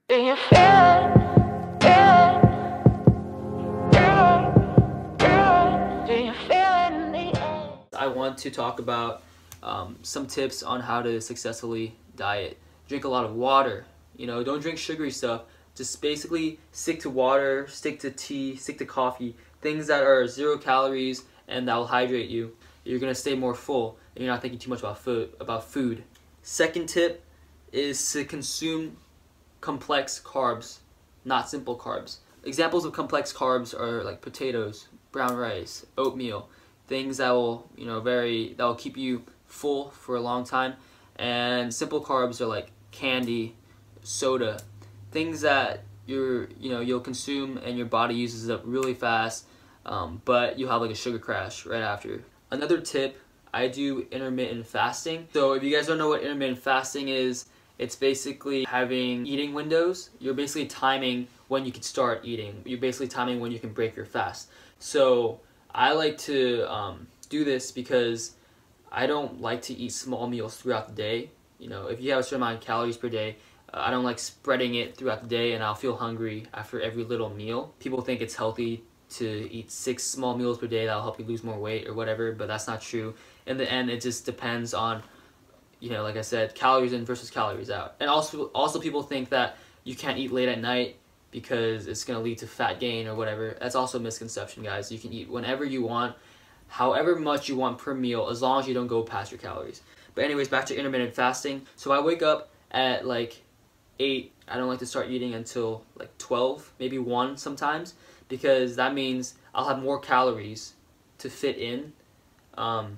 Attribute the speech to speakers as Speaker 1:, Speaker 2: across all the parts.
Speaker 1: Do you feel it? Do you feel it in the air?
Speaker 2: I want to talk about some tips on how to successfully diet. Drink a lot of water. You know, don't drink sugary stuff. Just basically stick to water, stick to tea, stick to coffee, things that are 0 calories and that will hydrate you. You're gonna stay more full and you're not thinking too much about food. Second tip is to consume complex carbs, not simple carbs. Examples of complex carbs are like potatoes, brown rice, oatmeal, things that will, that will keep you full for a long time. And simple carbs are like candy, soda, things that you'll consume and your body uses up really fast, but you'll have like a sugar crash right after. Another tip, I do intermittent fasting. So if you guys don't know what intermittent fasting is, it's basically having eating windows. You're basically timing when you can start eating. You're basically timing when you can break your fast. So I like to do this because I don't like to eat small meals throughout the day. You know, if you have a certain amount of calories per day, I don't like spreading it throughout the day and I'll feel hungry after every little meal. People think it's healthy to eat 6 small meals per day that'll help you lose more weight or whatever, but that's not true. In the end, it just depends on, like I said, calories in versus calories out. And also people think that you can't eat late at night because it's going to lead to fat gain or whatever. That's also a misconception, guys. You can eat whenever you want, however much you want per meal, as long as you don't go past your calories. But anyways, back to intermittent fasting. So I wake up at like 8. I don't like to start eating until like 12, maybe 1 sometimes, because that means I'll have more calories to fit in the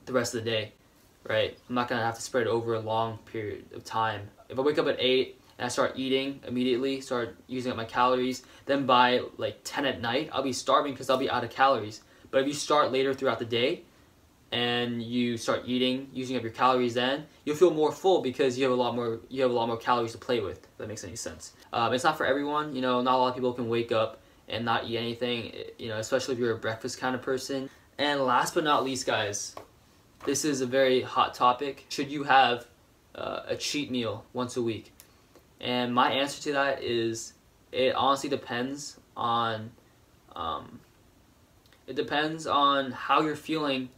Speaker 2: rest of the day, right? I'm not going to have to spread it over a long period of time. If I wake up at 8 and I start eating immediately, start using up my calories, then by like 10 at night, I'll be starving because I'll be out of calories. But if you start later throughout the day and you start eating, using up your calories, then you'll feel more full because you have a lot more calories to play with, if that makes any sense. It's not for everyone. Not a lot of people can wake up and not eat anything, especially if you're a breakfast kind of person. And last but not least, guys, this is a very hot topic. Should you have a cheat meal once a week? And my answer to that is, it honestly depends on how you're feeling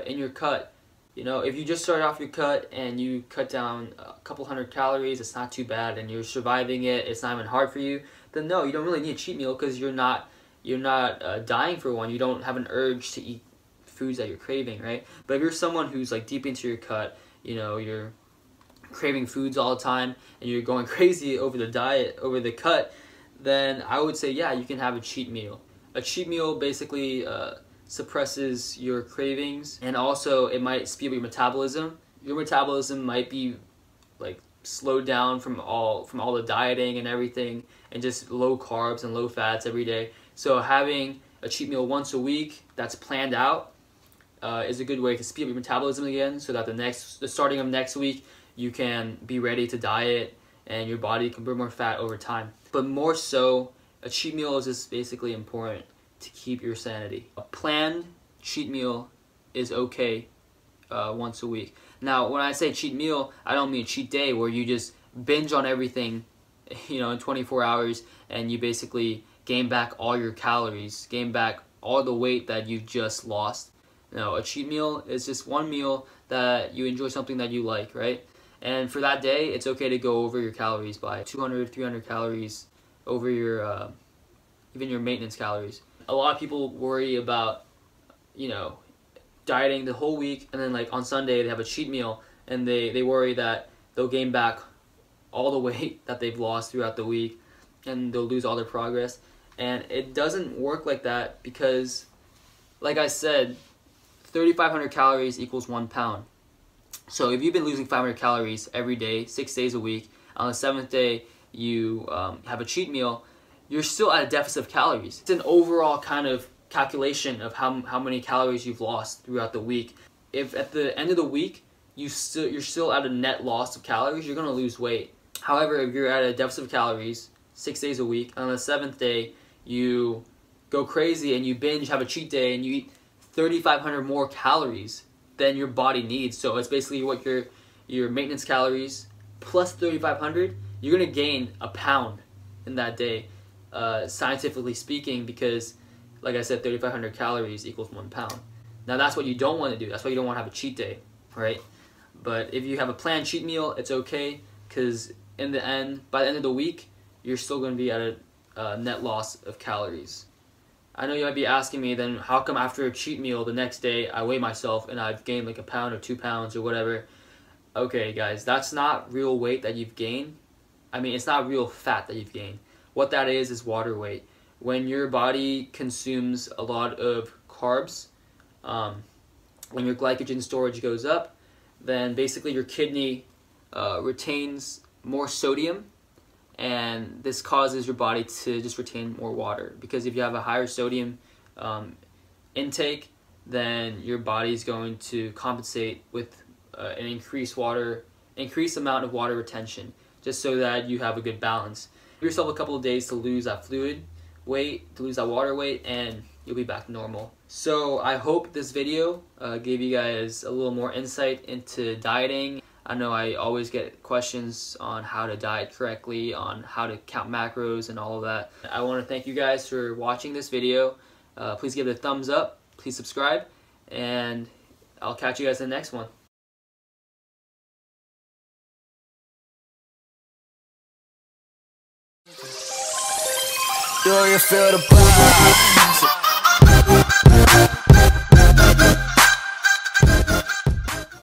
Speaker 2: in your cut. If you just start off your cut and you cut down a couple hundred calories, it's not too bad, and you're surviving it, it's not even hard for you, then no, you don't really need a cheat meal because you're not dying for one. You don't have an urge to eat foods that you're craving, right? But if you're someone who's like deep into your cut, you're craving foods all the time and you're going crazy over the cut, then I would say, yeah, you can have a cheat meal. A cheat meal basically suppresses your cravings, and also it might speed up your metabolism. Your metabolism might be like slowed down from all the dieting and everything, and just low carbs and low fats every day. So having a cheat meal once a week that's planned out is a good way to speed up your metabolism again, so that the starting of next week you can be ready to diet and your body can burn more fat over time. But more so, a cheat meal is just basically important to keep your sanity. A planned cheat meal is okay once a week. Now, when I say cheat meal, I don't mean cheat day where you just binge on everything, in 24 hours and you basically gain back all your calories, gain back all the weight that you just lost. No, a cheat meal is just one meal that you enjoy something that you like, right? And for that day, it's okay to go over your calories by 200, 300 calories over your, even your maintenance calories. A lot of people worry about, dieting the whole week, and then like on Sunday they have a cheat meal and they worry that they'll gain back all the weight that they've lost throughout the week and they'll lose all their progress. And it doesn't work like that because, like I said, 3,500 calories equals 1 pound. So if you've been losing 500 calories every day, 6 days a week, on the 7th day you have a cheat meal, you're still at a deficit of calories. It's an overall kind of calculation of how many calories you've lost throughout the week. If at the end of the week you're still at a net loss of calories, you're gonna lose weight. However, if you're at a deficit of calories 6 days a week, on the 7th day you go crazy and you binge, have a cheat day, and you eat 3,500 more calories than your body needs. So it's basically what your maintenance calories plus 3,500 you're gonna gain a pound in that day, scientifically speaking, because like I said, 3,500 calories equals 1 pound. Now that's what you don't want to do. That's why you don't want to have a cheat day, right? But if you have a planned cheat meal, it's okay, because in the end, by the end of the week, you're still going to be at a net loss of calories. I know you might be asking me, then how come after a cheat meal the next day I weigh myself and I've gained like a pound or 2 pounds or whatever? Okay guys, that's not real weight that you've gained. I mean, it's not real fat that you've gained. What that is water weight. When your body consumes a lot of carbs, when your glycogen storage goes up, then basically your kidney retains more sodium, and this causes your body to just retain more water, because if you have a higher sodium intake, then your body is going to compensate with an increased amount of water retention, just so that you have a good balance. Give yourself a couple of days to lose that fluid weight, to lose that water weight, and you'll be back to normal. So I hope this video gave you guys a little more insight into dieting. I know I always get questions on how to diet correctly, on how to count macros and all of that. I want to thank you guys for watching this video. Please give it a thumbs up, please subscribe, and I'll catch you guys in the next one.
Speaker 3: Do you feel the buzz?